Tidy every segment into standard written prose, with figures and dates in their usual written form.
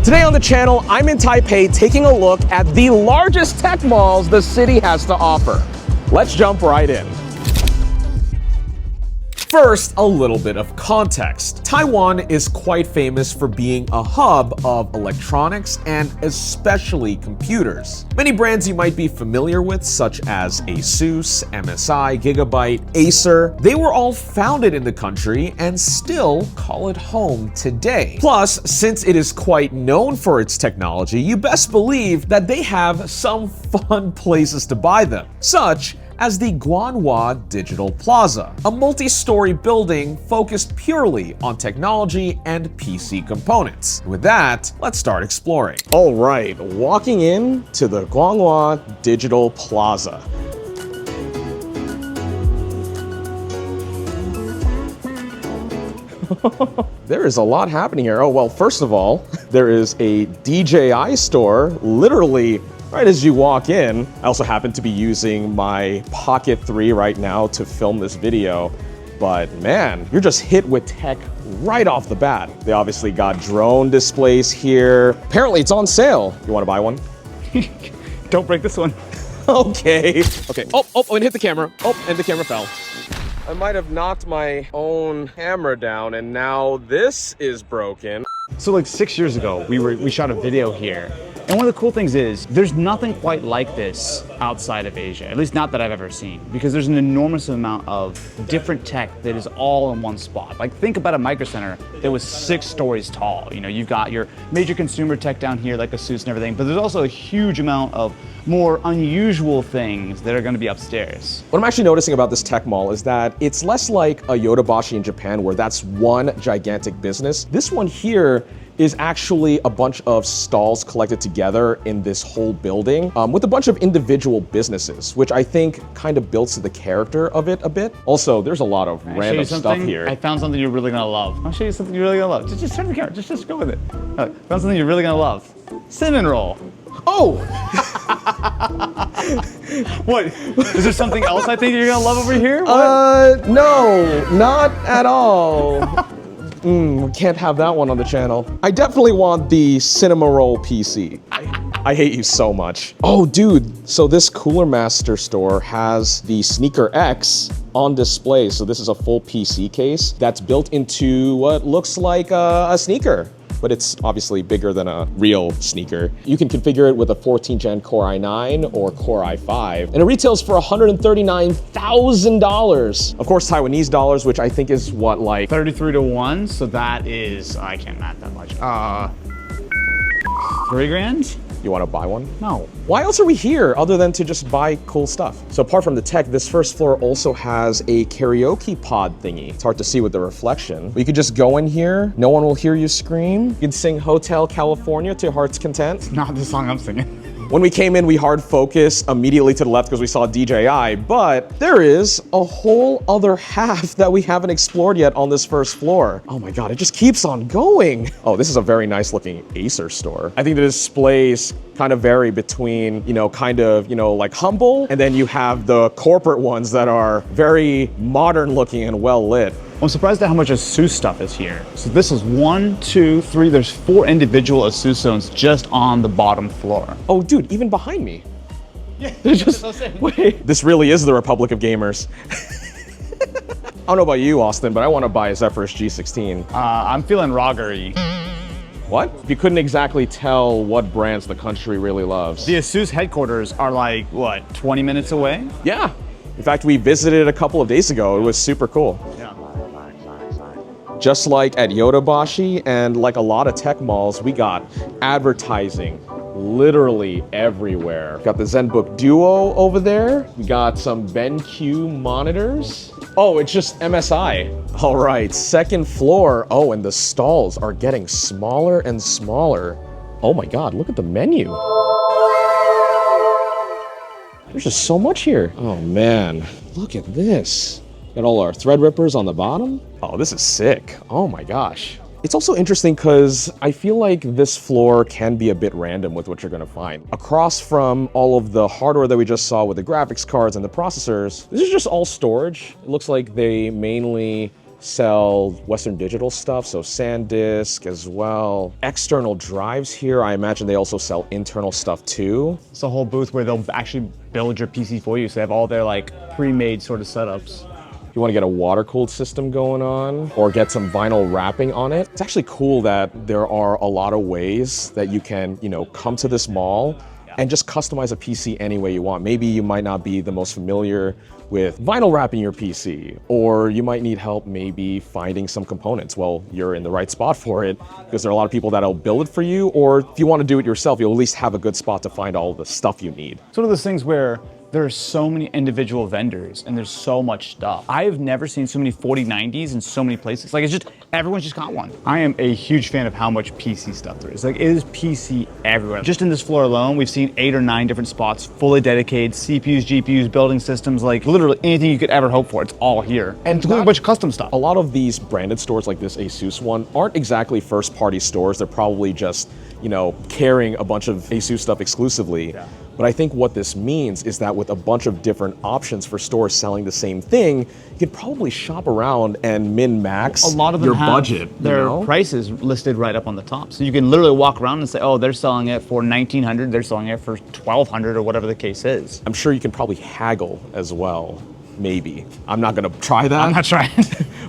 Today on the channel, I'm in Taipei taking a look at the largest tech malls the city has to offer. Let's jump right in. First, a little bit of context. Taiwan is quite famous for being a hub of electronics and especially computers. Many brands you might be familiar with, such as ASUS, MSI, Gigabyte, Acer, they were all founded in the country and still call it home today. Plus, since it is quite known for its technology, you best believe that they have some fun places to buy them, such as the Guanghua Digital Plaza, a multi-story building focused purely on technology and PC components. With that, let's start exploring. All right, walking in to the Guanghua Digital Plaza. There is a lot happening here. Oh, well, first of all, there is a DJI store literally right as you walk in. I also happen to be using my Pocket 3 right now to film this video, but man, you're just hit with tech right off the bat. They obviously got drone displays here. Apparently it's on sale. You want to buy one? Don't break this one. Okay. Oh, and hit the camera. Oh, and the camera fell. I might have knocked my own camera down and now this is broken. So like 6 years ago, we shot a video here. And one of the cool things is there's nothing quite like this outside of Asia, at least not that I've ever seen, because there's an enormous amount of different tech that is all in one spot. Like think about a micro center that was 6 stories tall. You know, you've got your major consumer tech down here like ASUS and everything, but there's also a huge amount of more unusual things that are going to be upstairs. What I'm actually noticing about this tech mall is that it's less like a Yodobashi in Japan where that's one gigantic business. This one here is actually a bunch of stalls collected together in this whole building with a bunch of individual businesses, which I think kind of builds to the character of it a bit. Also, there's a lot of random stuff here. I found something you're really gonna love. I'll show you something you're really gonna love. Just turn the camera, just go with it. Found something you're really gonna love. Cinnamon roll. Oh! What? Is there something else I think you're gonna love over here? What? No, not at all. We can't have that one on the channel. I definitely want the Cinema Roll PC. I hate you so much. Oh, dude. So this Cooler Master store has the Sneaker X on display. So this is a full PC case that's built into what looks like a sneaker, but it's obviously bigger than a real sneaker. You can configure it with a 14th gen Core i9 or Core i5, and it retails for $139,000. Of course, Taiwanese dollars, which I think is what, like 33 to 1, so that is, I can't math that much. $3,000? You want to buy one? No. Why else are we here other than to just buy cool stuff? So apart from the tech, this first floor also has a karaoke pod thingy. It's hard to see with the reflection. But you could just go in here, no one will hear you scream. You can sing Hotel California to your heart's content. Not the song I'm singing. When we came in, we hard focused immediately to the left because we saw DJI, but there is a whole other half that we haven't explored yet on this first floor. Oh my God, it just keeps on going. Oh, this is a very nice looking Acer store. I think the displays kind of vary between, like humble, and then you have the corporate ones that are very modern looking and well lit. I'm surprised at how much ASUS stuff is here. So this is 1, 2, 3, there's 4 individual ASUS zones just on the bottom floor. Oh, dude, even behind me. Yeah, They're just, wait, this really is the Republic of Gamers. I don't know about you, Austin, but I want to buy a Zephyrus G16. I'm feeling Roggery. What? You couldn't exactly tell what brands the country really loves. The ASUS headquarters are like, what, 20 minutes away? Yeah. In fact, we visited a couple of days ago. It was super cool. Yeah. Just like at Yodobashi and like a lot of tech malls, we got advertising literally everywhere. Got the ZenBook Duo over there. We got some BenQ monitors. Oh, it's just MSI. All right, second floor. Oh, and the stalls are getting smaller and smaller. Oh my God, look at the menu. There's just so much here. Oh man, look at this. Got all our Threadrippers on the bottom. Oh, this is sick. Oh my gosh. It's also interesting because I feel like this floor can be a bit random with what you're gonna find. Across from all of the hardware that we just saw with the graphics cards and the processors, this is just all storage. It looks like they mainly sell Western Digital stuff, so SanDisk as well. External drives here, I imagine they also sell internal stuff too. It's a whole booth where they'll actually build your PC for you. So they have all their like pre-made sort of setups. You want to get a water-cooled system going on or get some vinyl wrapping on it. It's actually cool that there are a lot of ways that you can, come to this mall and just customize a PC any way you want. Maybe you might not be the most familiar with vinyl wrapping your PC, or you might need help maybe finding some components. Well, you're in the right spot for it because there are a lot of people that'll build it for you, or if you want to do it yourself, you'll at least have a good spot to find all the stuff you need. It's one of those things where there are so many individual vendors and there's so much stuff. I have never seen so many 4090s in so many places. Like, it's just, everyone's just got one. I am a huge fan of how much PC stuff there is. Like, it is PC everywhere. Just in this floor alone, we've seen 8 or 9 different spots fully dedicated, CPUs, GPUs, building systems, like literally anything you could ever hope for, it's all here. And including a bunch of custom stuff. A lot of these branded stores like this ASUS one aren't exactly first-party stores. They're probably just, carrying a bunch of ASUS stuff exclusively. Yeah. But I think what this means is that with a bunch of different options for stores selling the same thing, you could probably shop around and min-max a lot of them your have budget. Their prices listed right up on the top. So you can literally walk around and say, oh, they're selling it for $1,900, they're selling it for $1,200 or whatever the case is. I'm sure you can probably haggle as well, maybe. I'm not gonna try that. I'm not trying.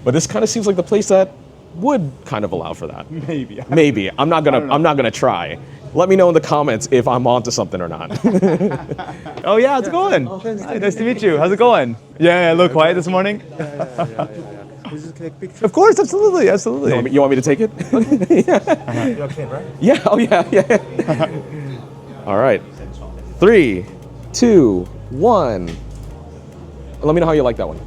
But this kind of seems like the place that would kind of allow for that. Maybe. Maybe. I'm not gonna try. Let me know in the comments if I'm onto something or not. Oh yeah, how's it going? Hi, nice to meet you. How's it going? Yeah, a little quiet this morning. This is take picture. Of course, absolutely, absolutely. You want me to take it? Yeah. You're okay, right? Yeah. Oh yeah. All right. 3, 2, 1. Let me know how you like that one.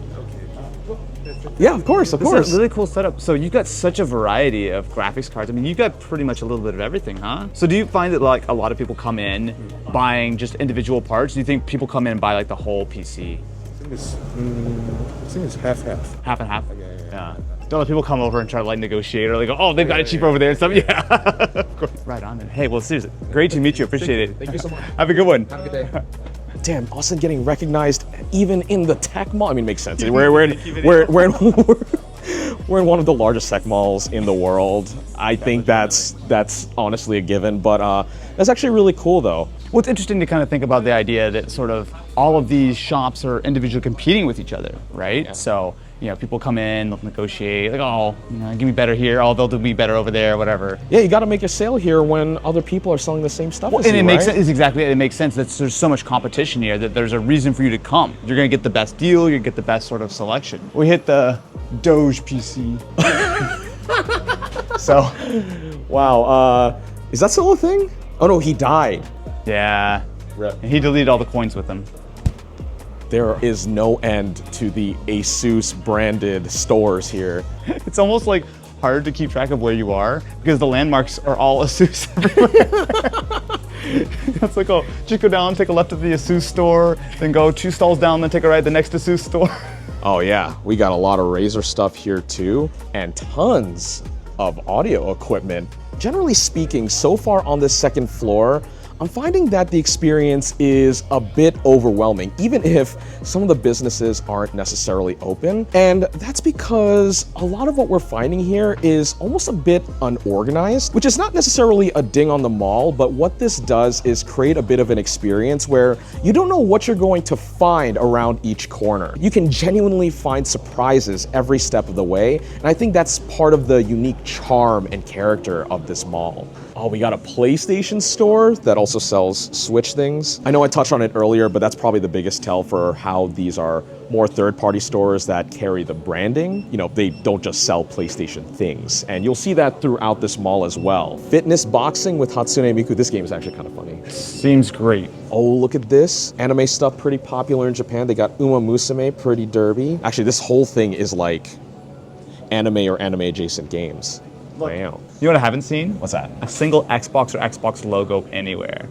Yeah, of course, of course. It's a really cool setup. So you've got such a variety of graphics cards. I mean, you've got pretty much a little bit of everything, huh? So do you find that like a lot of people come in buying just individual parts? Do you think people come in and buy like the whole PC? I think it's half-half. Half and half? Yeah. Don't let people come over and try to like negotiate or like go, oh, they've got it cheaper over there and stuff. Yeah. Of course. Right on. Hey, well, seriously, great to meet you. Appreciate it. Thank you so much. Have a good one. Have a good day. Damn, Austin getting recognized even in the tech mall. I mean, it makes sense. We're in one of the largest tech malls in the world. I think that's honestly a given, but that's actually really cool though. Well, it's interesting to kind of think about the idea that sort of all of these shops are individually competing with each other, right? Yeah. So, people come in, they'll negotiate, like, oh, give me better here, oh, they'll do me better over there, whatever. Yeah, you got to make a sale here when other people are selling the same stuff as and you, it makes right? sense. Exactly, it makes sense that there's so much competition here that there's a reason for you to come. You're gonna get the best deal, you get the best sort of selection. We hit the Doge PC. So, wow, is that still a thing? Oh no, he died. Yeah, and he deleted all the coins with him. There is no end to the ASUS branded stores here. It's almost like hard to keep track of where you are because the landmarks are all ASUS everywhere. It's like, oh, just go down, take a left at the ASUS store, then go 2 stalls down, then take a right at the next ASUS store. Oh yeah, we got a lot of Razer stuff here too, and tons of audio equipment. Generally speaking, so far on this second floor, I'm finding that the experience is a bit overwhelming, even if some of the businesses aren't necessarily open. And that's because a lot of what we're finding here is almost a bit unorganized, which is not necessarily a ding on the mall, but what this does is create a bit of an experience where you don't know what you're going to find around each corner. You can genuinely find surprises every step of the way, and I think that's part of the unique charm and character of this mall. Oh, we got a PlayStation store that also sells Switch things. I know I touched on it earlier, but that's probably the biggest tell for how these are more third-party stores that carry the branding. They don't just sell PlayStation things. And you'll see that throughout this mall as well. Fitness boxing with Hatsune Miku. This game is actually kind of funny. Seems great. Oh, look at this. Anime stuff pretty popular in Japan. They got Uma Musume, pretty derby. Actually, this whole thing is like anime or anime-adjacent games. Look, wow. You know what I haven't seen? What's that? A single Xbox or Xbox logo anywhere.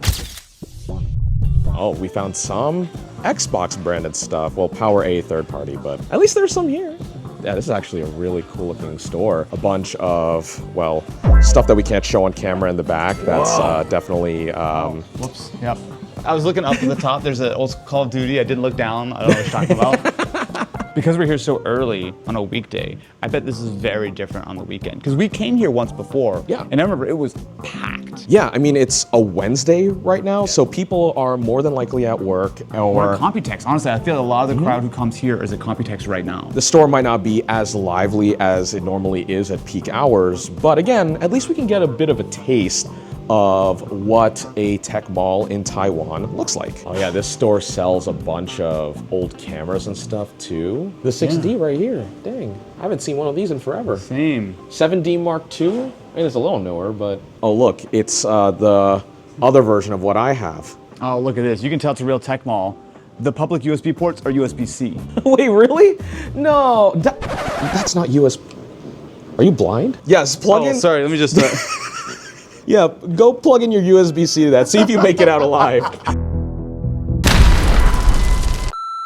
Oh, we found some Xbox branded stuff. Well, Power A third party, but at least there's some here. Yeah, this is actually a really cool looking store. A bunch of, well, stuff that we can't show on camera in the back. That's definitely... Whoops, yep. I was looking up at the top. There's an old Call of Duty. I didn't look down. I don't know what you're talking about. Because we're here so early on a weekday, I bet this is very different on the weekend. Because we came here once before, Yeah. and I remember it was packed. Yeah, I mean, it's a Wednesday right now, so people are more than likely at work Or or Computex. Honestly, I feel a lot of the crowd who comes here is at Computex right now. the store might not be as lively as it normally is at peak hours, but again, at least we can get a bit of a taste of what a tech mall in Taiwan looks like. Oh yeah, this store sells a bunch of old cameras and stuff too. The 6D right here, dang. I haven't seen one of these in forever. Same. 7D Mark II, I mean, it's a little newer, but... Oh look, it's the other version of what I have. Oh, look at this. You can tell it's a real tech mall. The public USB ports are USB-C. Wait, really? No, that's not USB. Are you blind? Yes, plug in. Sorry, let me just... Yeah, go plug in your USB-C to that. See if you make it out alive.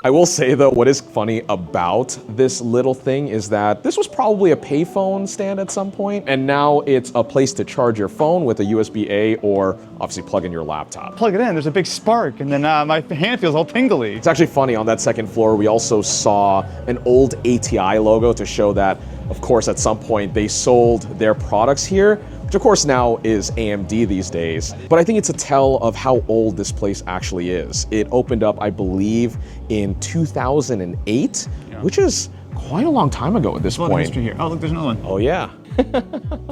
I will say though, what is funny about this little thing is that this was probably a payphone stand at some point, and now it's a place to charge your phone with a USB-A or obviously plug in your laptop. Plug it in, there's a big spark, and then my hand feels all tingly. It's actually funny, on that second floor, we also saw an old ATI logo to show that, of course, at some point they sold their products here, which of course now is AMD these days. But I think it's a tell of how old this place actually is. It opened up, I believe, in 2008, which is quite a long time ago at this There's a lot of point. history here. Oh, look, there's another one. Oh yeah.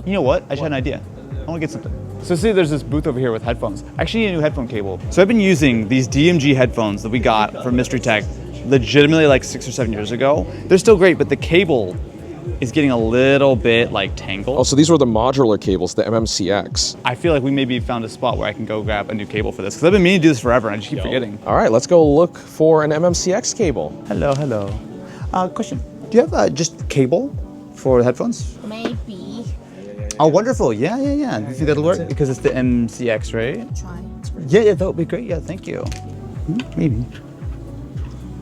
You know what? I just had an idea. I want to get something. So see, there's this booth over here with headphones. I actually need a new headphone cable. So I've been using these DMG headphones that we got from Mystery Tech legitimately like 6 or 7 years ago. They're still great, but the cable is getting a little bit like tangled. Oh, so these were the modular cables, the MMCX. I feel like we maybe found a spot where I can go grab a new cable for this, because I've been meaning to do this forever and I just keep forgetting. All right, let's go look for an MMCX cable. Hello, hello. Question, do you have just cable for the headphones? Maybe. Oh, wonderful, yeah. Do you think that'll work? Because it's the MCX, right? Try. Yeah, that would be great, yeah, thank you. Maybe.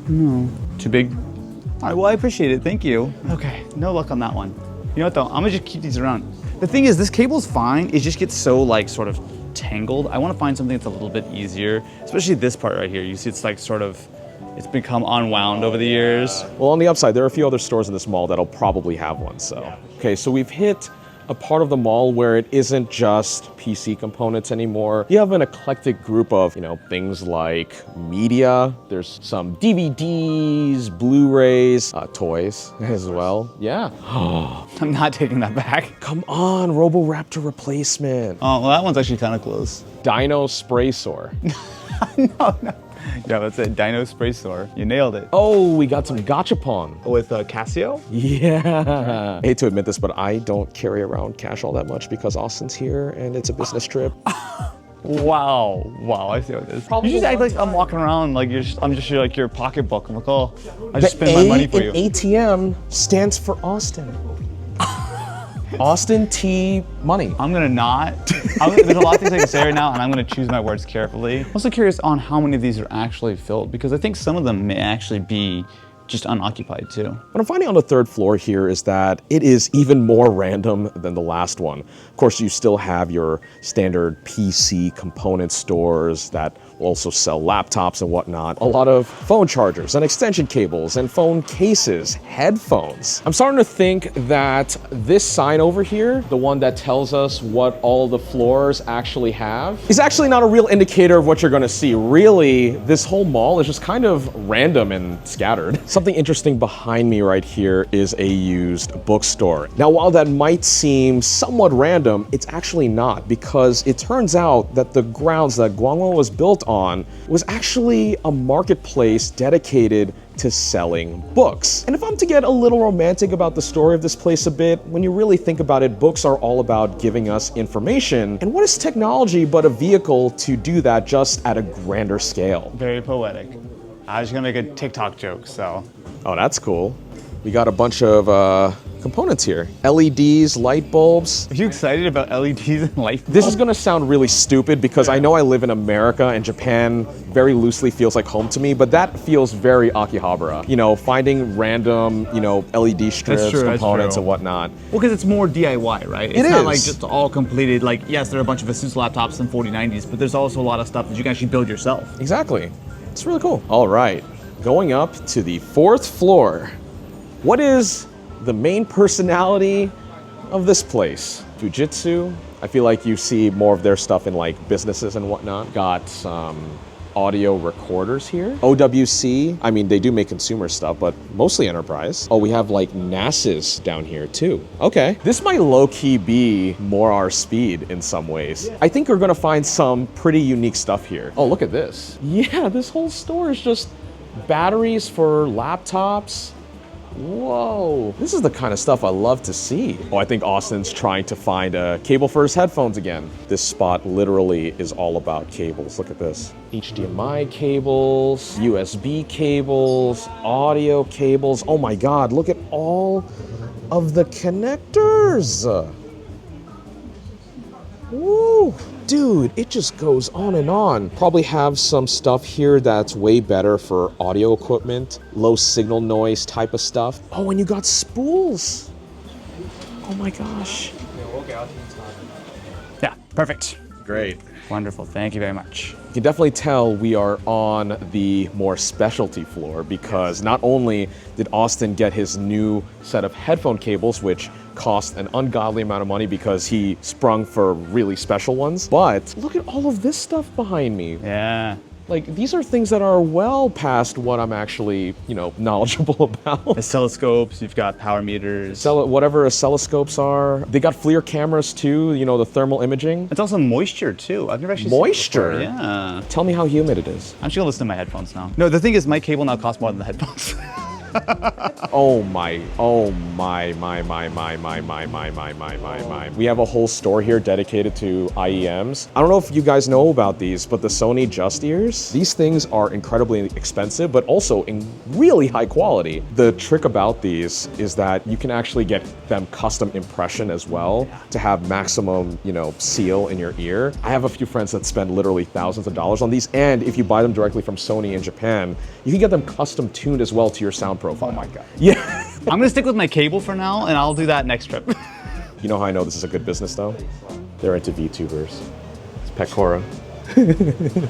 No. Too big? All right, well, I appreciate it, thank you. Okay, no luck on that one. You know what though, I'm gonna just keep these around. The thing is, this cable's fine, it just gets so like sort of tangled. I wanna find something that's a little bit easier, especially this part right here. You see it's like sort of, it's become unwound over the years. Well, on the upside, there are a few other stores in this mall that'll probably have one, so. Okay, so we've hit a part of the mall where it isn't just PC components anymore. You have an eclectic group of, things like media. There's some DVDs, Blu-rays, toys as well. Yeah. I'm not taking that back. Come on, Roboraptor replacement. Oh, well, that one's actually kind of close. Dino Spray Saw. No. Yeah, that's it, Dino Spray Store. You nailed it. Oh, we got some gachapon. With Casio? Yeah. I hate to admit this, but I don't carry around cash all that much because Austin's here and it's a business trip. Wow, I see what it is. You just act like I'm walking around like I'm just like your pocketbook. I'm like, oh, I just spend my money for you. ATM stands for Austin. Austin T Money. I'm gonna not. There's a lot of things I can say right now, and I'm gonna choose my words carefully. I'm also curious on how many of these are actually filled, because I think some of them may actually be just unoccupied too. What I'm finding on the third floor here is that it is even more random than the last one. Of course, you still have your standard PC component stores that will also sell laptops and whatnot. A lot of phone chargers and extension cables and phone cases, headphones. I'm starting to think that this sign over here, the one that tells us what all the floors actually have, is actually not a real indicator of what you're gonna see. Really, this whole mall is just kind of random and scattered. Something interesting behind me right here is a used bookstore. Now, while that might seem somewhat random, it's actually not, because it turns out that the grounds that Guanghua was built on was actually a marketplace dedicated to selling books. And if I'm to get a little romantic about the story of this place a bit, when you really think about it, books are all about giving us information. And what is technology but a vehicle to do that, just at a grander scale? Very poetic. I was gonna make a TikTok joke, so. Oh, that's cool. We got a bunch of components here. LEDs, light bulbs. Are you excited about LEDs and light bulbs? This is gonna sound really stupid because I know I live in America and Japan very loosely feels like home to me, but that feels very Akihabara. Finding random, LED strips, components and whatnot. Well, because it's more DIY, right? It's It not is. like just all completed, like, yes, there are a bunch of Asus laptops and 4090s, but there's also a lot of stuff that you can actually build yourself. Exactly. It's really cool. All right, going up to the fourth floor. What is the main personality of this place? Fujitsu. I feel like you see more of their stuff in like businesses and whatnot. Got some audio recorders here. OWC, I mean, they do make consumer stuff, but mostly enterprise. Oh, we have like NASA's down here too. Okay. This might low-key be more our speed in some ways. I think we're gonna find some pretty unique stuff here. Oh, look at this. Yeah, this whole store is just batteries for laptops. Whoa, this is the kind of stuff I love to see. Oh, I think Austin's trying to find cable for his headphones again. This spot literally is all about cables. Look at this. HDMI cables, USB cables, audio cables. Oh my God, look at all of the connectors. Woo. Dude, it just goes on and on. Probably have some stuff here that's way better for audio equipment, low signal noise type of stuff. Oh, and you got spools. Oh my gosh. Yeah, perfect. Great. Wonderful, thank you very much. You can definitely tell we are on the more specialty floor because not only did Austin get his new set of headphone cables, which cost an ungodly amount of money because he sprung for really special ones, but look at all of this stuff behind me. Yeah. Like, these are things that are well past what I'm actually, knowledgeable about. Oscilloscopes, you've got power meters. Whatever oscilloscopes are. They got FLIR cameras too, the thermal imaging. It's also moisture too. I've never actually Moisture? seen it before. Yeah. Tell me how humid it is. I'm just gonna listen to my headphones now. No, the thing is my cable now costs more than the headphones. Oh my. We have a whole store here dedicated to IEMs. I don't know if you guys know about these, but the Sony Just Ears, these things are incredibly expensive, but also in really high quality. The trick about these is that you can actually get them custom impression as well to have maximum, seal in your ear. I have a few friends that spend literally thousands of dollars on these, and if you buy them directly from Sony in Japan, you can get them custom tuned as well to your sound profile. Oh my God. Yeah. I'm gonna stick with my cable for now, and I'll do that next trip. You know how I know this is a good business though? They're into VTubers. It's Pecora.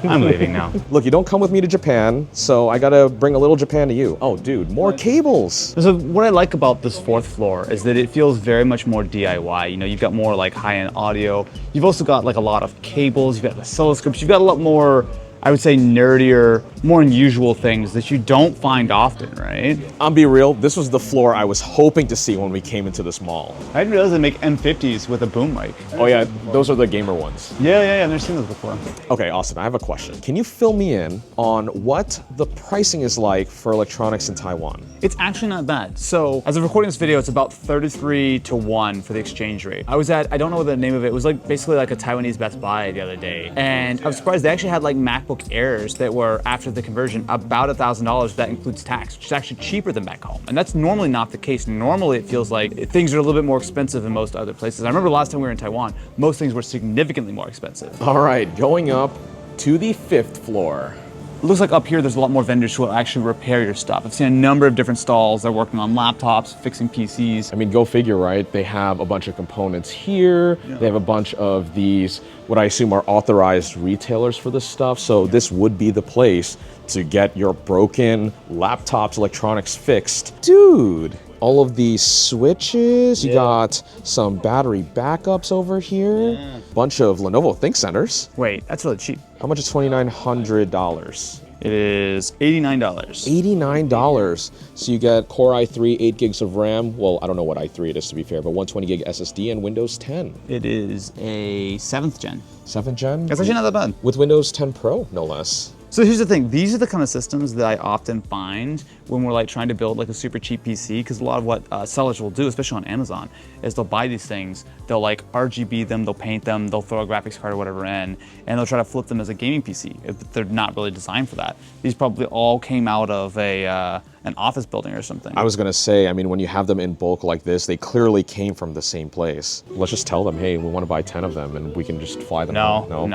I'm leaving now. Look, you don't come with me to Japan, so I gotta bring a little Japan to you. Oh, dude, more cables. So what I like about this fourth floor is that it feels very much more DIY. You've got more like high-end audio. You've also got like a lot of cables. You've got oscilloscopes. You've got a lot more, I would say, nerdier, more unusual things that you don't find often, right? I'll be real, this was the floor I was hoping to see when we came into this mall. I didn't realize they make M50s with a boom mic. Oh yeah, those are the gamer ones. Yeah, I've never seen those before. Okay, Austin, I have a question. Can you fill me in on what the pricing is like for electronics in Taiwan? It's actually not bad. So, as of recording this video, it's about 33 to 1 for the exchange rate. I was at, I don't know what the name of it was, like basically like a Taiwanese Best Buy the other day. And I was surprised they actually had like MacBook Airs that were, after the conversion, about $1,000. That includes tax, which is actually cheaper than back home. And that's normally not the case. Normally it feels like things are a little bit more expensive in most other places. I remember last time we were in Taiwan, most things were significantly more expensive. All right, going up to the 5th floor. It looks like up here there's a lot more vendors who will actually repair your stuff. I've seen a number of different stalls. They're working on laptops, fixing PCs. I mean, go figure, right? They have a bunch of components here. Yeah. They have a bunch of these, what I assume are authorized retailers for this stuff. So this would be the place to get your broken laptops, electronics fixed. Dude, all of these switches. You got some battery backups over here. Yeah. Bunch of Lenovo ThinkCenters. Wait, that's really cheap. How much is $2,900? It is $89. $89. So you get Core i3, 8 gigs of RAM. Well, I don't know what i3 it is to be fair, but 120 gig SSD and Windows 10. It is a 7th gen. 7th gen? That's actually not that bad. With Windows 10 Pro, no less. So here's the thing, these are the kind of systems that I often find when we're like trying to build like a super cheap PC, because a lot of what sellers will do, especially on Amazon, is they'll buy these things, they'll like RGB them, they'll paint them, they'll throw a graphics card or whatever in, and they'll try to flip them as a gaming PC. They're not really designed for that. These probably all came out of an office building or something. I was gonna say, I mean, when you have them in bulk like this, they clearly came from the same place. Let's just tell them, hey, we want to buy 10 of them and we can just fly them out. No.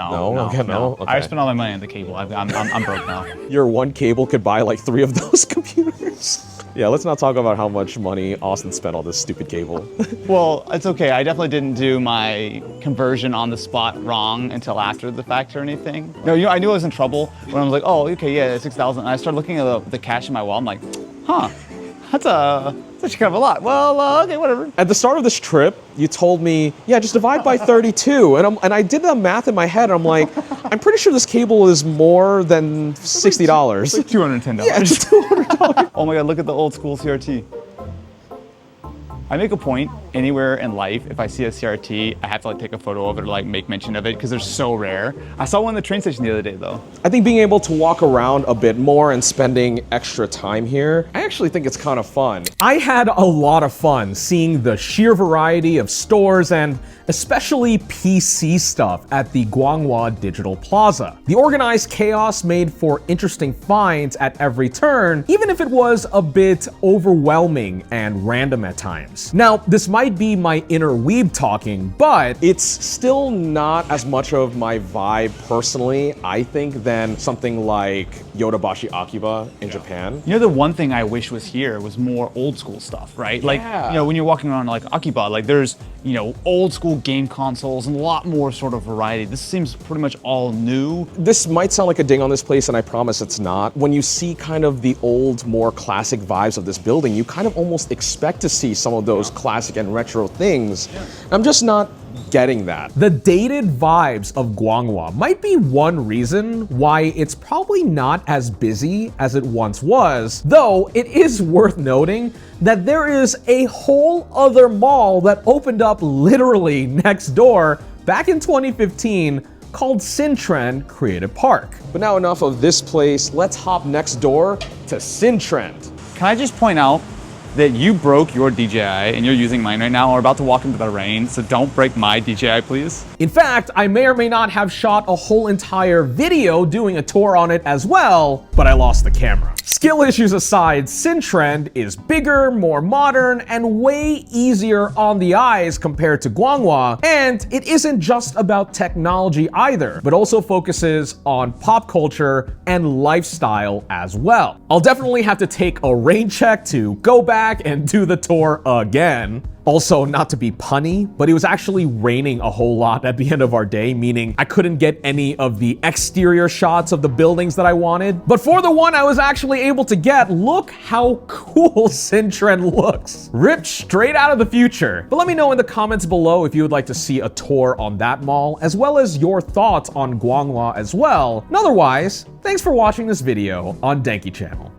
Okay. I spent all my money on the cable. I'm broke now. Your one cable could buy like 3 of those computers. Yeah, let's not talk about how much money Austin spent on this stupid cable. Well, it's okay. I definitely didn't do my conversion on the spot wrong until after the fact or anything. No, I knew I was in trouble when I was like, oh, okay, yeah, 6,000. And I started looking at the cash in my wallet. I'm like, huh, That's actually kind of a lot. Well, okay, whatever. At the start of this trip, you told me, yeah, just divide by 32. And I did the math in my head, and I'm like, I'm pretty sure this cable is more than $60. It's like $210. Yeah, it's $200. Oh my God, look at the old school CRT. I make a point anywhere in life, if I see a CRT, I have to like take a photo of it or like make mention of it because they're so rare. I saw one in the train station the other day though. I think being able to walk around a bit more and spending extra time here, I actually think it's kind of fun. I had a lot of fun seeing the sheer variety of stores and especially PC stuff at the Guanghua Digital Plaza. The organized chaos made for interesting finds at every turn, even if it was a bit overwhelming and random at times. Now, this might be my inner weeb talking, but it's still not as much of my vibe personally, I think, than something like Yodobashi Akiba in Japan. You know, the one thing I wish was here was more old school stuff, right? Yeah. Like, you know, when you're walking around like Akiba, like there's, you know, old school game consoles and a lot more sort of variety. This seems pretty much all new. This might sound like a ding on this place, and I promise it's not. When you see kind of the old, more classic vibes of this building, you kind of almost expect to see some of those classic and retro things. I'm just not getting that. The dated vibes of Guanghua might be one reason why it's probably not as busy as it once was, though it is worth noting that there is a whole other mall that opened up literally next door back in 2015 called Syntrend Creative Park. But now enough of this place, let's hop next door to Syntrend. Can I just point out that you broke your DJI and you're using mine right now. We're about to walk into the rain, so don't break my DJI, please. In fact, I may or may not have shot a whole entire video doing a tour on it as well, but I lost the camera. Skill issues aside, Syntrend is bigger, more modern, and way easier on the eyes compared to Guanghua, and it isn't just about technology either, but also focuses on pop culture and lifestyle as well. I'll definitely have to take a rain check to go back and do the tour again. Also, not to be punny, but it was actually raining a whole lot at the end of our day, meaning I couldn't get any of the exterior shots of the buildings that I wanted. But for the one I was actually able to get, look how cool Syntrend looks. Ripped straight out of the future. But let me know in the comments below if you would like to see a tour on that mall, as well as your thoughts on Guanghua as well. And otherwise, thanks for watching this video on Denki channel.